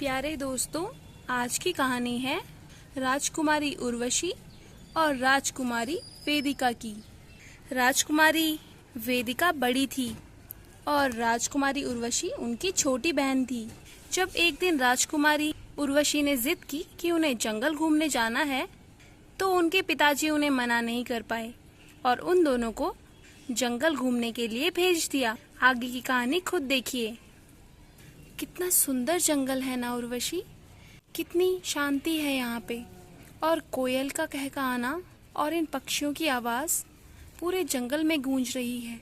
प्यारे दोस्तों, आज की कहानी है राजकुमारी उर्वशी और राजकुमारी वेदिका की। राजकुमारी वेदिका बड़ी थी और राजकुमारी उर्वशी उनकी छोटी बहन थी। जब एक दिन राजकुमारी उर्वशी ने जिद की कि उन्हें जंगल घूमने जाना है, तो उनके पिताजी उन्हें मना नहीं कर पाए और उन दोनों को जंगल घूमने के लिए भेज दिया। आगे की कहानी खुद देखिए। कितना सुंदर जंगल है ना उर्वशी, कितनी शांति है यहाँ पे, और कोयल का कहकहाना और इन पक्षियों की आवाज़ पूरे जंगल में गूंज रही है।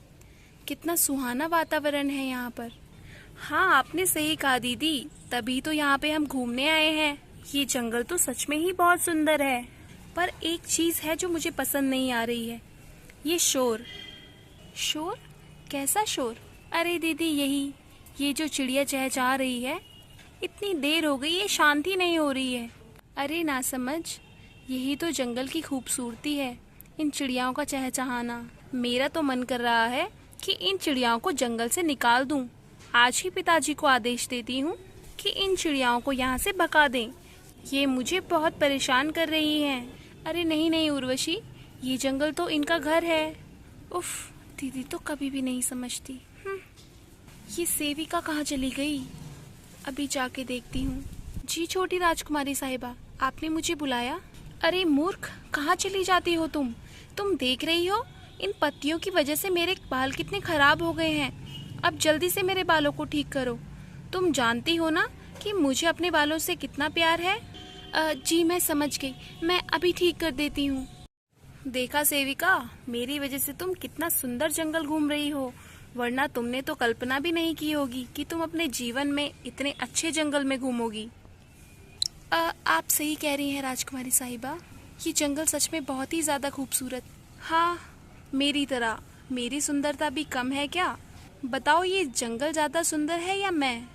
कितना सुहाना वातावरण है यहाँ पर। हाँ, आपने सही कहा दीदी, तभी तो यहाँ पे हम घूमने आए हैं। ये जंगल तो सच में ही बहुत सुंदर है, पर एक चीज़ है जो मुझे पसंद नहीं आ रही है, ये शोर। शोर? कैसा शोर? अरे दीदी, ये जो चिड़िया चहचहा रही है, इतनी देर हो गई, ये शांति नहीं हो रही है। अरे ना समझ, यही तो जंगल की खूबसूरती है, इन चिड़ियाओं का चहचहाना। मेरा तो मन कर रहा है कि इन चिड़ियाओं को जंगल से निकाल दूं। आज ही पिताजी को आदेश देती हूँ कि इन चिड़ियाओं को यहाँ से भगा दें, ये मुझे बहुत परेशान कर रही हैं। अरे नहीं नहीं उर्वशी, ये जंगल तो इनका घर है। उफ, दीदी तो कभी भी नहीं समझती। ये सेविका कहाँ चली गई? अभी जाके देखती हूँ। जी छोटी राजकुमारी साहिबा, आपने मुझे बुलाया? अरे मूर्ख, कहाँ चली जाती हो तुम? तुम देख रही हो इन पत्तियों की वजह से मेरे बाल कितने खराब हो गए हैं। अब जल्दी से मेरे बालों को ठीक करो। तुम जानती हो ना कि मुझे अपने बालों से कितना प्यार है। जी मैं समझ गई, मैं अभी ठीक कर देती हूँ। देखा सेविका, मेरी वजह से तुम कितना सुंदर जंगल घूम रही हो, वरना तुमने तो कल्पना भी नहीं की होगी कि तुम अपने जीवन में इतने अच्छे जंगल में घूमोगी। आप सही कह रही हैं राजकुमारी साहिबा, ये जंगल सच में बहुत ही ज़्यादा खूबसूरत। हाँ, मेरी तरह। मेरी सुंदरता भी कम है क्या? बताओ, ये जंगल ज़्यादा सुंदर है या मैं?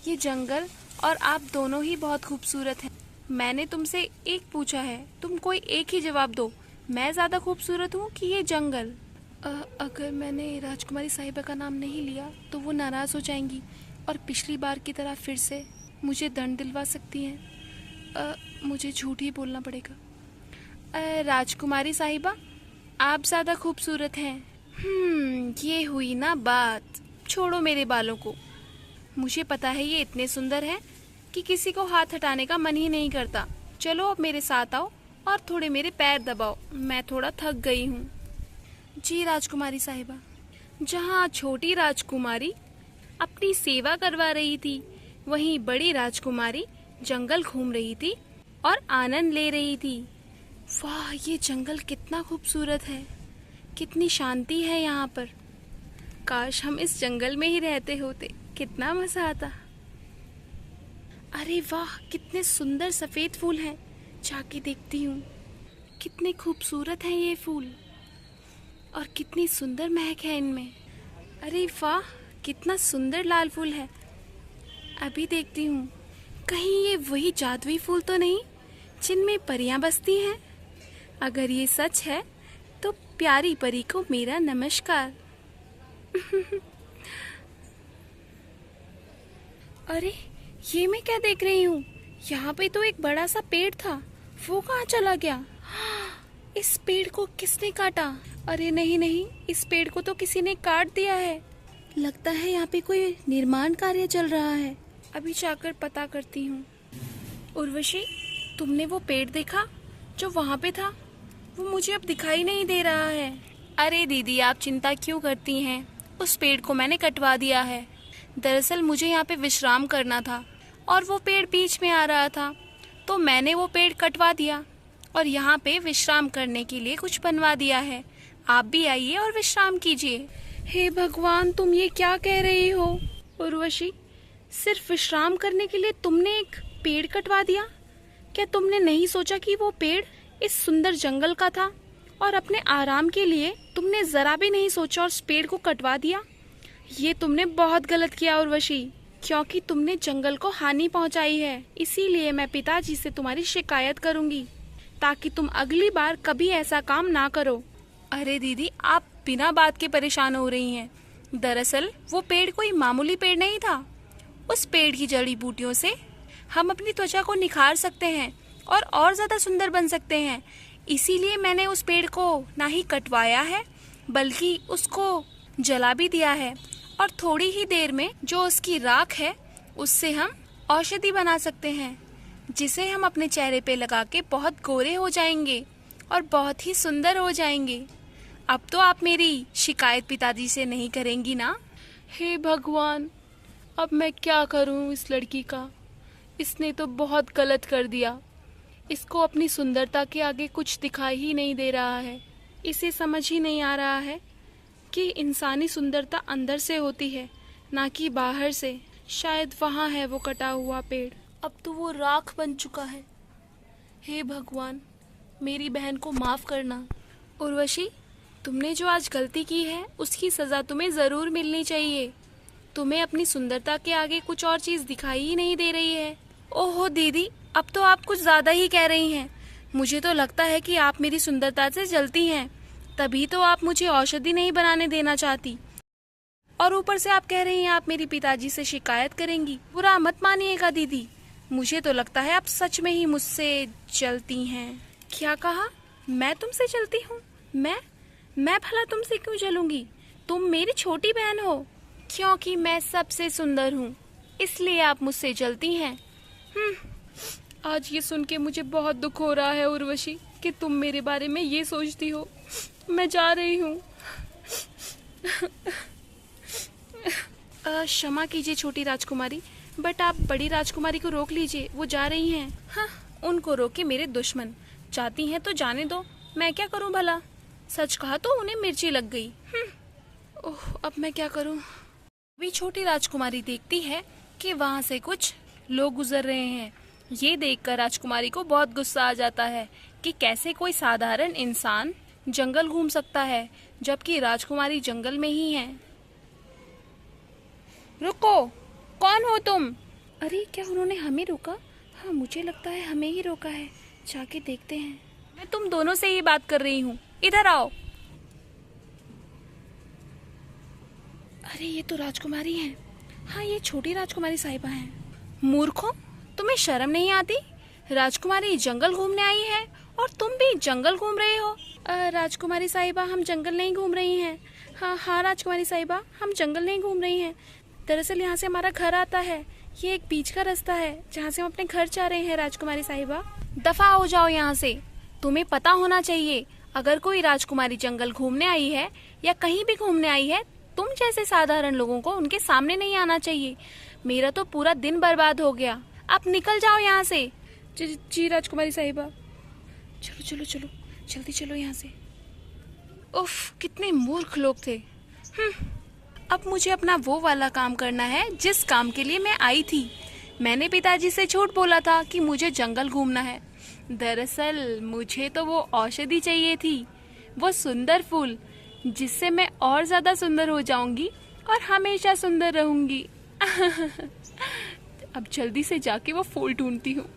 ये जंगल और आप दोनों ही बहुत खूबसूरत हैं। मैंने तुमसे एक पूछा है, तुम कोई एक ही जवाब दो। मैं ज़्यादा खूबसूरत हूँ कि ये जंगल? अगर मैंने राजकुमारी साहिबा का नाम नहीं लिया तो वो नाराज़ हो जाएंगी और पिछली बार की तरह फिर से मुझे दंड दिलवा सकती हैं। मुझे झूठ ही बोलना पड़ेगा। राजकुमारी साहिबा, आप ज़्यादा खूबसूरत हैं। ये हुई ना बात। छोड़ो मेरे बालों को। मुझे पता है ये इतने सुंदर हैं कि किसी को हाथ हटाने का मन ही नहीं करता। चलो अब मेरे साथ आओ और थोड़े मेरे पैर दबाओ, मैं थोड़ा थक गई हूँ। जी राजकुमारी साहिबा। जहाँ छोटी राजकुमारी अपनी सेवा करवा रही थी, वहीं बड़ी राजकुमारी जंगल घूम रही थी और आनंद ले रही थी। वाह, ये जंगल कितना खूबसूरत है, कितनी शांति है यहाँ पर। काश हम इस जंगल में ही रहते होते, कितना मजा आता। अरे वाह, कितने सुंदर सफेद फूल हैं, जाके देखती हूँ। कितने खूबसूरत हैं ये फूल और कितनी सुंदर महक है इनमें। अरे वाह, कितना सुंदर लाल फूल है। अभी देखती हूँ, कहीं ये वही जादुई फूल तो नहीं जिनमें परियां बसती हैं? अगर ये सच है तो प्यारी परी को मेरा नमस्कार। अरे ये मैं क्या देख रही हूँ? यहाँ पे तो एक बड़ा सा पेड़ था, वो कहाँ चला गया? इस पेड़ को किसने काटा? अरे नहीं नहीं, इस पेड़ को तो किसी ने काट दिया है। लगता है यहाँ पे कोई निर्माण कार्य चल रहा है। अभी जाकर पता करती हूँ। उर्वशी, तुमने वो पेड़ देखा जो वहाँ पे था? वो मुझे अब दिखाई नहीं दे रहा है। अरे दीदी, आप चिंता क्यों करती हैं? उस पेड़ को मैंने कटवा दिया है। दरअसल मुझे यहाँ पे विश्राम करना था और वो पेड़ बीच में आ रहा था, तो मैंने वो पेड़ कटवा दिया और यहाँ पे विश्राम करने के लिए कुछ बनवा दिया है। आप भी आइए और विश्राम कीजिए। हे भगवान, तुम ये क्या कह रही हो? उर्वशी, सिर्फ विश्राम करने के लिए तुमने एक पेड़ कटवा दिया? क्या तुमने नहीं सोचा कि वो पेड़ इस सुंदर जंगल का था और अपने आराम के लिए तुमने जरा भी नहीं सोचा और उस पेड़ को कटवा दिया? ये तुमने बहुत गलत किया उर्वशी, क्योंकि तुमने जंगल को हानि पहुंचाई है। इसीलिए मैं पिताजी से तुम्हारी शिकायत करूंगी, ताकि तुम अगली बार कभी ऐसा काम ना करो। अरे दीदी, आप बिना बात के परेशान हो रही हैं। दरअसल वो पेड़ कोई मामूली पेड़ नहीं था। उस पेड़ की जड़ी बूटियों से हम अपनी त्वचा को निखार सकते हैं और ज़्यादा सुंदर बन सकते हैं। इसीलिए मैंने उस पेड़ को ना ही कटवाया है बल्कि उसको जला भी दिया है, और थोड़ी ही देर में जो उसकी राख है उससे हम औषधि बना सकते हैं, जिसे हम अपने चेहरे पे लगा के बहुत गोरे हो जाएंगे और बहुत ही सुंदर हो जाएंगे। अब तो आप मेरी शिकायत पिताजी से नहीं करेंगी ना? हे भगवान, अब मैं क्या करूं इस लड़की का? इसने तो बहुत गलत कर दिया। इसको अपनी सुंदरता के आगे कुछ दिखाई ही नहीं दे रहा है। इसे समझ ही नहीं आ रहा है कि इंसानी सुंदरता अंदर से होती है, ना कि बाहर से। शायद वहाँ है वो कटा हुआ पेड़, अब तो वो राख बन चुका है। हे भगवान, मेरी बहन को माफ करना। उर्वशी, तुमने जो आज गलती की है उसकी सजा तुम्हें जरूर मिलनी चाहिए। तुम्हें अपनी सुंदरता के आगे कुछ और चीज दिखाई ही नहीं दे रही है। ओहो दीदी, अब तो आप कुछ ज्यादा ही कह रही हैं। मुझे तो लगता है कि आप मेरी सुंदरता से जलती हैं, तभी तो आप मुझे औषधि नहीं बनाने देना चाहती। और ऊपर से आप कह रही हैं आप मेरी पिताजी से शिकायत करेंगी। बुरा मत मानिएगा दीदी, मुझे तो लगता है आप सच में ही मुझसे जलती हैं। क्या कहा? मैं तुमसे जलती हूँ? मैं भला तुमसे क्यों जलूंगी? तुम मेरी छोटी बहन हो। क्योंकि मैं सबसे सुंदर हूँ इसलिए आप मुझसे जलती हैं। आज ये सुन के मुझे बहुत दुख हो रहा है उर्वशी कि तुम मेरे बारे में ये सोचती हो। मैं जा रही हूँ। क्षमा कीजिए छोटी राजकुमारी, बट आप बड़ी राजकुमारी को रोक लीजिए, वो जा रही हैं। हाँ, उनको रोके मेरे दुश्मन। जाती हैं तो जाने दो, मैं क्या करूं भला? सच कहा तो उन्हें मिर्ची लग गई। ओह, अब मैं क्या करूं? अभी छोटी राजकुमारी देखती है कि वहाँ से कुछ लोग गुजर रहे हैं। ये देखकर राजकुमारी को बहुत गुस्सा आ जाता है कि कैसे कोई साधारण इंसान जंगल घूम सकता है जबकि राजकुमारी जंगल में ही है। रुको, कौन हो तुम? अरे, क्या उन्होंने हमें रोका? हाँ, मुझे लगता है हमें ही रोका है। जाके देखते हैं। मैं तुम दोनों से ही बात कर रही हूँ, इधर आओ। अरे, ये तो राजकुमारी हैं। हाँ, ये छोटी राजकुमारी साहिबा हैं। मूर्खों, तुम्हें शर्म नहीं आती? राजकुमारी जंगल घूमने आई है और तुम भी जंगल घूम रहे हो। राजकुमारी साहिबा, हम जंगल नहीं घूम रही हैं। हाँ राजकुमारी साहिबा, हम जंगल नहीं घूम रही हैं। दरअसल यहाँ से हमारा घर आता है। ये एक बीच का रास्ता है जहाँ से हम अपने घर जा रहे हैं। राजकुमारी साहिबा, दफा हो जाओ यहाँ से। तुम्हें पता होना चाहिए, अगर कोई राजकुमारी जंगल घूमने आई है या कहीं भी घूमने आई है, तुम जैसे साधारण लोगों को उनके सामने नहीं आना चाहिए। मेरा तो पूरा दिन बर्बाद हो गया। आप निकल जाओ यहाँ से। जी राजकुमारी साहिबा। चलो चलो चलो, जल्दी चलो यहाँ से। उफ, कितने मूर्ख लोग थे। अब मुझे अपना वो वाला काम करना है जिस काम के लिए मैं आई थी। मैंने पिताजी से झूठ बोला था कि मुझे जंगल घूमना है। दरअसल मुझे तो वो औषधि चाहिए थी, वो सुंदर फूल, जिससे मैं और ज्यादा सुंदर हो जाऊंगी और हमेशा सुंदर रहूंगी। अब जल्दी से जाके वो फूल ढूंढती हूँ।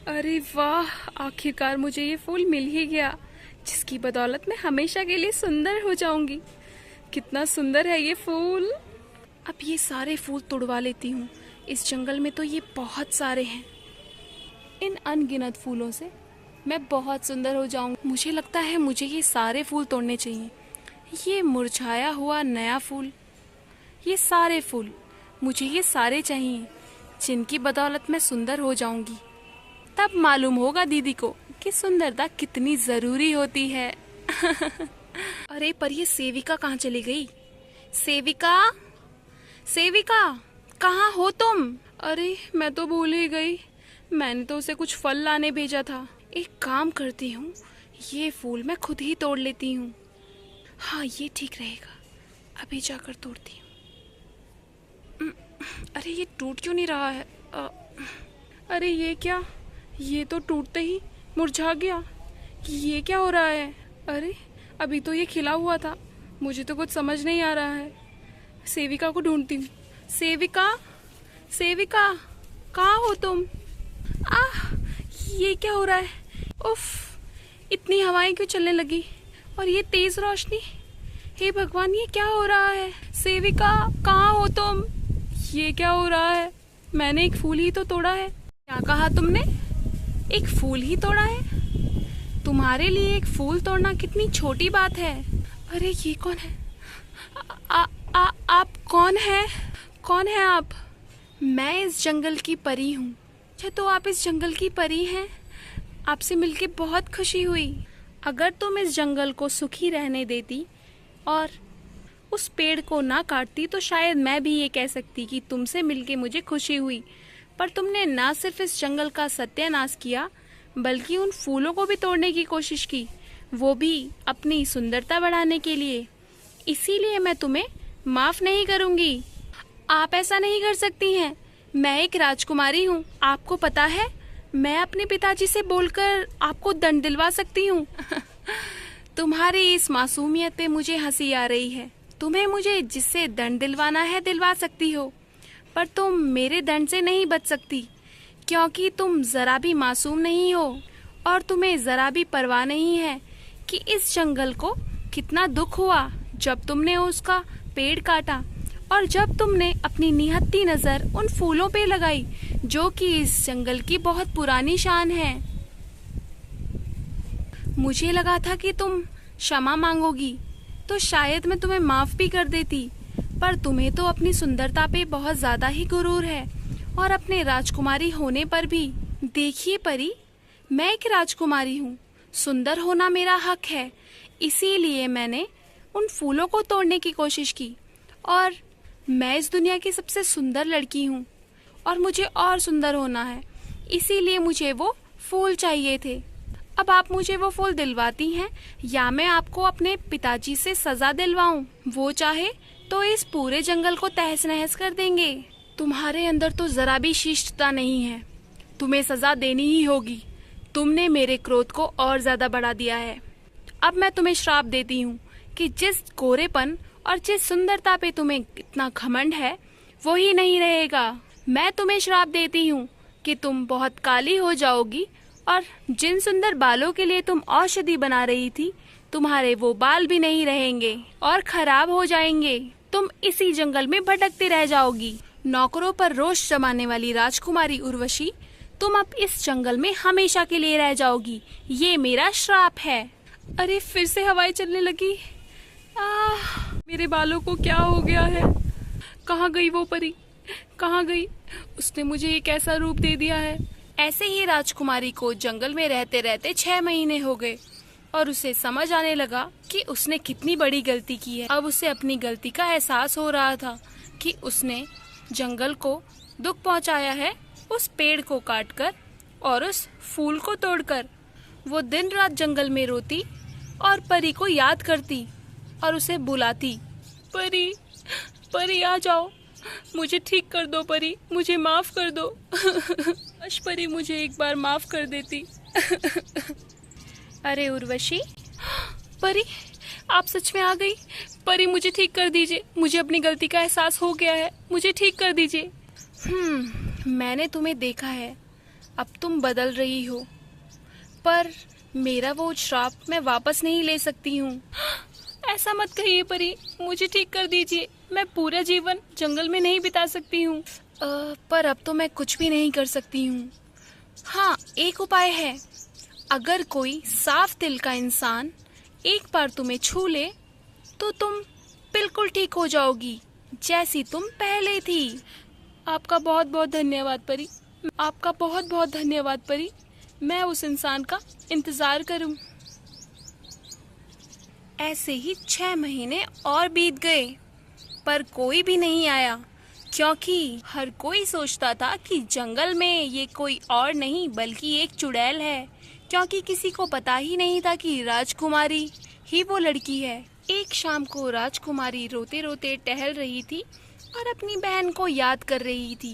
अरे वाह, आखिरकार मुझे ये फूल मिल ही गया, जिसकी बदौलत मैं हमेशा के लिए सुंदर हो जाऊंगी। कितना सुंदर है ये फूल। अब ये सारे फूल तोड़वा लेती हूँ। इस जंगल में तो ये बहुत सारे हैं। इन अनगिनत फूलों से मैं बहुत सुंदर हो जाऊंगी। मुझे लगता है मुझे ये सारे फूल तोड़ने चाहिए। ये मुरझाया हुआ नया फूल, ये सारे फूल, मुझे ये सारे चाहिए, जिनकी बदौलत मैं सुंदर हो जाऊंगी। तब मालूम होगा दीदी को कि सुंदरता कितनी जरूरी होती है। अरे, पर ये सेविका कहाँ चली गई? सेविका, सेविका, कहाँ हो तुम? अरे, मैं तो भूल ही गई। मैंने तो उसे कुछ फल लाने भेजा था। एक काम करती हूँ, ये फूल मैं खुद ही तोड़ लेती हूँ। हाँ, ये ठीक रहेगा। अभी जाकर तोड़ती हूँ। अरे, ये टूट क्यों नहीं रहा है? अरे, ये क्या? ये तो टूटते ही मुरझा गया। ये क्या हो रहा है? अरे, अभी तो ये खिला हुआ था। मुझे तो कुछ समझ नहीं आ रहा है। सेविका को ढूंढती हूँ। सेविका, सेविका, कहाँ हो तुम? ये क्या हो रहा है? उफ, इतनी हवाएं क्यों चलने लगी और ये तेज रोशनी? हे भगवान, ये क्या हो रहा है? सेविका, कहाँ हो तुम? ये क्या हो रहा है? मैंने एक फूल ही तो तोड़ा है। क्या कहा तुमने? एक फूल ही तोड़ा है? तुम्हारे लिए एक फूल तोड़ना कितनी छोटी बात है। अरे ये कौन है? आप कौन है? कौन है आप? मैं इस जंगल की परी हूँ। अच्छा, तो आप इस जंगल की परी हैं। आपसे मिलके बहुत खुशी हुई। अगर तुम इस जंगल को सुखी रहने देती और उस पेड़ को ना काटती तो शायद मैं भी ये कह सकती कि तुमसे मिलके मुझे खुशी हुई। पर तुमने ना सिर्फ इस जंगल का सत्यानाश किया बल्कि उन फूलों को भी तोड़ने की कोशिश की, वो भी अपनी सुंदरता बढ़ाने के लिए। इसीलिए मैं तुम्हें माफ नहीं करूंगी। आप ऐसा नहीं कर सकती हैं। मैं एक राजकुमारी हूँ। आपको पता है, मैं अपने पिताजी से बोलकर आपको दंड दिलवा सकती हूँ। तुम्हारी इस मासूमियत पे मुझे हंसी आ रही है। तुम्हें मुझे जिससे दंड दिलवाना है दिलवा सकती हो, पर तुम मेरे दंड से नहीं बच सकती, क्योंकि तुम जरा भी मासूम नहीं हो और तुम्हें जरा भी परवाह नहीं है कि इस जंगल को कितना दुख हुआ जब तुमने उसका पेड़ काटा और जब तुमने अपनी निहत्ती नजर उन फूलों पे लगाई जो कि इस जंगल की बहुत पुरानी शान है। मुझे लगा था कि तुम क्षमा मांगोगी तो शायद मैं तुम्हें माफ भी कर देती, पर तुम्हें तो अपनी सुंदरता पे बहुत ज्यादा ही गुरूर है और अपने राजकुमारी होने पर भी। देखिए परी, मैं एक राजकुमारी हूँ। सुंदर होना मेरा हक है। इसीलिए मैंने उन फूलों को तोड़ने की कोशिश की और मैं इस दुनिया की सबसे सुंदर लड़की हूँ और मुझे और सुंदर होना है। इसीलिए मुझे वो फूल चाहिए थे। अब आप मुझे वो फूल दिलवाती हैं या मैं आपको अपने पिताजी से सजा दिलवाऊं? वो चाहे तो इस पूरे जंगल को तहस नहस कर देंगे। तुम्हारे अंदर तो जरा भी शिष्टता नहीं है। तुम्हें सजा देनी ही होगी। तुमने मेरे क्रोध को और ज्यादा बढ़ा दिया है। अब मैं तुम्हें श्राप देती हूँ कि जिस गोरेपन और जिस सुंदरता पे तुम्हें इतना घमंड है वो ही नहीं रहेगा। मैं तुम्हें श्राप देती हूँ कि तुम बहुत काली हो जाओगी और जिन सुंदर बालों के लिए तुम औषधि बना रही थी, तुम्हारे वो बाल भी नहीं रहेंगे और खराब हो जाएंगे। तुम इसी जंगल में भटकती रह जाओगी। नौकरों पर रोष जमाने वाली राजकुमारी उर्वशी, तुम अब इस जंगल में हमेशा के लिए रह जाओगी। ये मेरा श्राप है। अरे फिर से हवाएं चलने लगी। मेरे बालों को क्या हो गया है? कहाँ गई वो परी? कहाँ गई? उसने मुझे एक ऐसा रूप दे दिया है। ऐसे ही राजकुमारी को जंगल में रहते रहते 6 महीने हो गए और उसे समझ आने लगा कि उसने कितनी बड़ी गलती की है। अब उसे अपनी गलती का एहसास हो रहा था कि उसने जंगल को दुख पहुंचाया है, उस पेड़ को काटकर और उस फूल को तोड़कर। वो दिन रात जंगल में रोती और परी को याद करती और उसे बुलाती, परी, परी आ जाओ, मुझे ठीक कर दो परी, मुझे माफ कर दो। काश परी मुझे एक बार माफ कर देती। अरे उर्वशी, परी आप सच में आ गई। परी मुझे ठीक कर दीजिए, मुझे अपनी गलती का एहसास हो गया है, मुझे ठीक कर दीजिए। मैंने तुम्हें देखा है, अब तुम बदल रही हो, पर मेरा वो श्राप मैं वापस नहीं ले सकती हूँ। ऐसा मत कहिए परी, मुझे ठीक कर दीजिए। मैं पूरा जीवन जंगल में नहीं बिता सकती हूँ। पर अब तो मैं कुछ भी नहीं कर सकती हूँ। हाँ, एक उपाय है। अगर कोई साफ दिल का इंसान एक बार तुम्हें छू ले तो तुम बिल्कुल ठीक हो जाओगी, जैसी तुम पहले थी। आपका बहुत बहुत धन्यवाद परी, आपका बहुत बहुत धन्यवाद परी। मैं उस इंसान का इंतजार करूं। ऐसे ही 6 महीने और बीत गए, पर कोई भी नहीं आया, क्योंकि हर कोई सोचता था कि जंगल में ये कोई और नहीं बल्कि एक चुड़ैल है, क्योंकि किसी को पता ही नहीं था कि राजकुमारी ही वो लड़की है। एक शाम को राजकुमारी रोते रोते टहल रही थी और अपनी बहन को याद कर रही थी।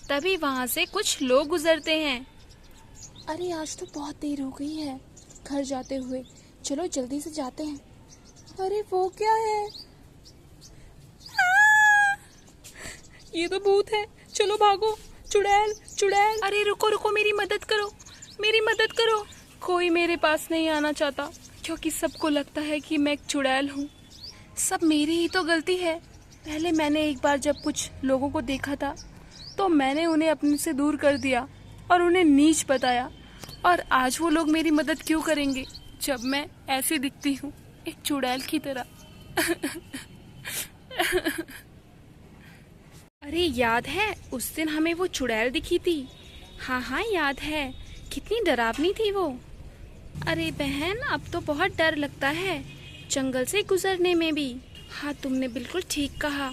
तभी वहाँ से कुछ लोग गुजरते हैं। अरे आज तो बहुत देर हो गई है घर जाते हुए, चलो जल्दी से जाते हैं। अरे वो क्या है? ये तो भूत है, चलो भागो। चुड़ैल, चुड़ैल। अरे रुको रुको, मेरी मदद करो, मेरी मदद करो। कोई मेरे पास नहीं आना चाहता, क्योंकि सबको लगता है कि मैं एक चुड़ैल हूँ। सब मेरी ही तो गलती है। पहले मैंने एक बार जब कुछ लोगों को देखा था तो मैंने उन्हें अपने से दूर कर दिया और उन्हें नीच बताया। और आज वो लोग मेरी मदद क्यों करेंगे जब मैं ऐसी दिखती हूँ, एक चुड़ैल की तरह। अरे याद है उस दिन हमें वो चुड़ैल दिखी थी? हाँ हाँ याद है, कितनी डरावनी थी वो। अरे बहन, अब तो बहुत डर लगता है जंगल से गुजरने में भी। हाँ, तुमने बिल्कुल ठीक कहा,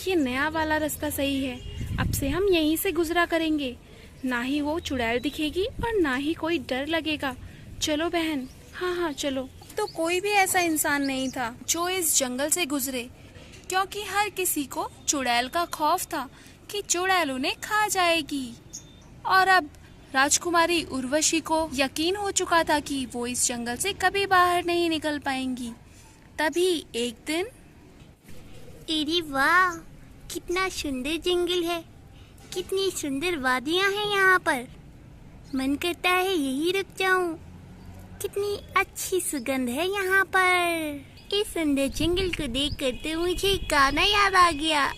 ये नया वाला रास्ता सही है। अब से हम यहीं से गुजरा करेंगे, ना ही वो चुड़ैल दिखेगी और ना ही कोई डर लगेगा। चलो बहन। हाँ हाँ चलो। तो कोई भी ऐसा इंसान नहीं था जो इस जंगल से गुजरे, क्योंकि हर किसी को चुड़ैल का खौफ था कि चुड़ैल उन्हें खा जाएगी। और अब राजकुमारी उर्वशी को यकीन हो चुका था कि वो इस जंगल से कभी बाहर नहीं निकल पाएंगी। तभी एक दिन, अरे वाह, कितना सुंदर जंगल है, कितनी सुंदर वादियां हैं यहाँ पर। मन करता है यही रुक जाऊं। कितनी अच्छी सुगंध है यहाँ पर। इस सुंदर जंगल को देखकर तो मुझे गाना याद आ गया।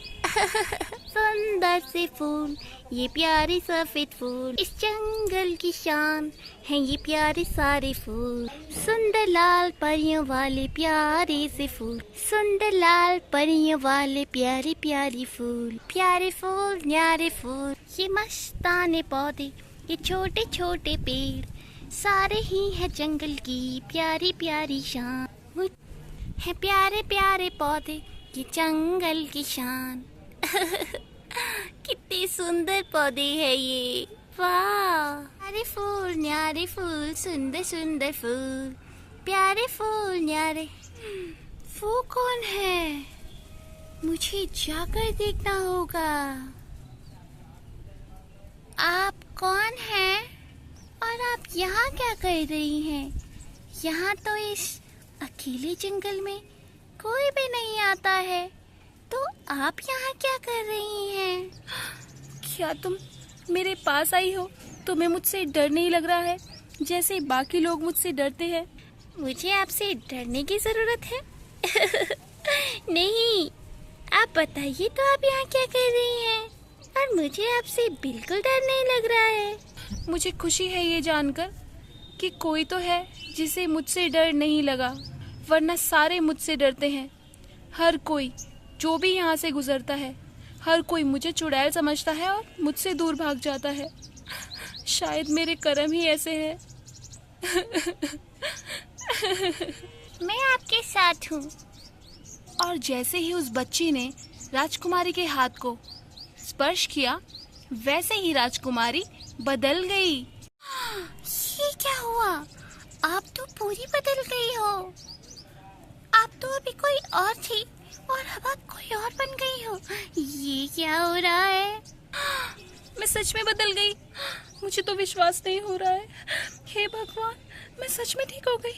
सुंदर से फूल, ये प्यारे सफेद फूल, इस जंगल की शान है ये प्यारे सारे फूल। सुंदर लाल परियों वाले प्यारे से फूल, सुंदर लाल परियों वाले प्यारे प्यारे फूल, प्यारे फूल न्यारे फूल, ये मस्ताने पौधे, ये छोटे छोटे पेड़, सारे ही है जंगल की प्यारी प्यारी शान। वो है प्यारे प्यारे पौधे, ये जंगल की शान। कितने सुंदर पौधे हैं ये, वाह। प्यारे फूल न्यारे फूल, सुंदर सुंदर फूल, प्यारे फूल न्यारे। वो कौन है? मुझे जाकर देखना होगा। आप कौन हैं और आप यहाँ क्या कर रही हैं? यहाँ तो इस अकेले जंगल में कोई भी नहीं आता है, तो आप यहाँ क्या कर रही हैं? क्या तुम मेरे पास आई हो? तुम्हें मुझसे डर नहीं लग रहा है जैसे बाकी लोग मुझसे डरते हैं? मुझे आपसे डरने की जरूरत है? नहीं, आप बताइए तो आप यहाँ क्या कर रही हैं? और मुझे आपसे बिल्कुल डर नहीं लग रहा है। मुझे खुशी है ये जानकर कि कोई तो है जिसे मुझसे डर नहीं लगा, वरना सारे मुझसे डरते हैं। हर कोई जो भी यहाँ से गुजरता है, हर कोई मुझे चुड़ैल समझता है और मुझसे दूर भाग जाता है। शायद मेरे कर्म ही ऐसे हैं। मैं आपके साथ हूँ। और जैसे ही उस बच्ची ने राजकुमारी के हाथ को स्पर्श किया, वैसे ही राजकुमारी बदल गई। ये क्या हुआ? आप तो पूरी बदल गई हो। आप तो अभी कोई और थी और अब आप कोई और बन गई हो। ये क्या हो रहा है? मैं सच में बदल गई। मुझे तो विश्वास नहीं हो रहा है। हे भगवान, मैं सच में ठीक हो गई।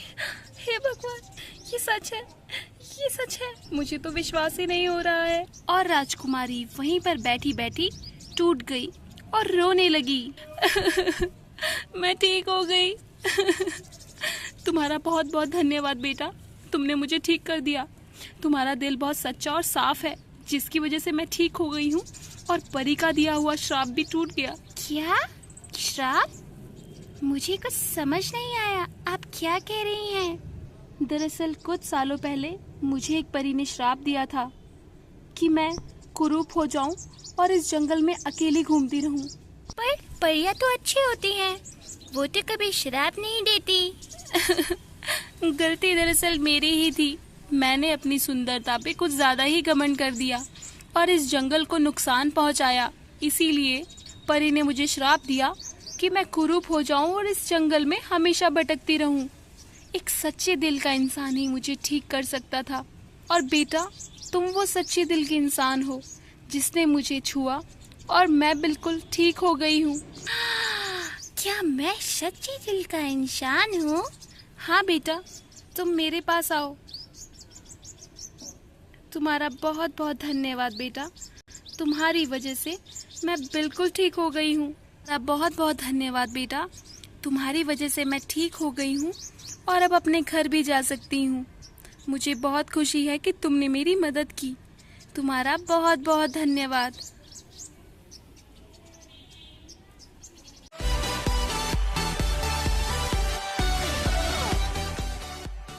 हे भगवान, ये सच है, ये सच है। मुझे तो विश्वास ही नहीं हो रहा है। और राजकुमारी वहीं पर बैठी बैठी टूट गई और रोने लगी। मैं ठीक हो गई। तुम्हारा बहुत बहुत धन्यवाद बेटा, तुमने मुझे ठीक कर दिया। तुम्हारा दिल बहुत सच्चा और साफ है, जिसकी वजह से मैं ठीक हो गई हूँ और परी का दिया हुआ श्राप भी टूट गया। क्या श्राप? मुझे कुछ समझ नहीं आया, आप क्या कह रही हैं? दरअसल कुछ सालों पहले मुझे एक परी ने श्राप दिया था कि मैं कुरूप हो जाऊं और इस जंगल में अकेली घूमती रहूं। पर परियां तो अच्छी होती हैं, वो तो कभी श्राप नहीं देती। गलती दरअसल मेरी ही थी। मैंने अपनी सुंदरता पे कुछ ज्यादा ही घमंड कर दिया और इस जंगल को नुकसान पहुंचाया। इसीलिए परी ने मुझे श्राप दिया कि मैं कुरूप हो जाऊं और इस जंगल में हमेशा भटकती रहूं। एक सच्चे दिल का इंसान ही मुझे ठीक कर सकता था। और बेटा, तुम वो सच्चे दिल के इंसान हो जिसने मुझे छुआ और मैं बिल्कुल ठीक हो गई हूँ। क्या मैं सच्चे दिल का इंसान हूँ? हाँ बेटा, तुम मेरे पास आओ। तुम्हारा बहुत बहुत धन्यवाद बेटा, तुम्हारी वजह से मैं बिल्कुल ठीक हो गई हूँ। बहुत बहुत धन्यवाद बेटा, तुम्हारी वजह से मैं ठीक हो गई हूँ और अब अपने घर भी जा सकती हूँ। मुझे बहुत खुशी है कि तुमने मेरी मदद की। तुम्हारा बहुत बहुत धन्यवाद।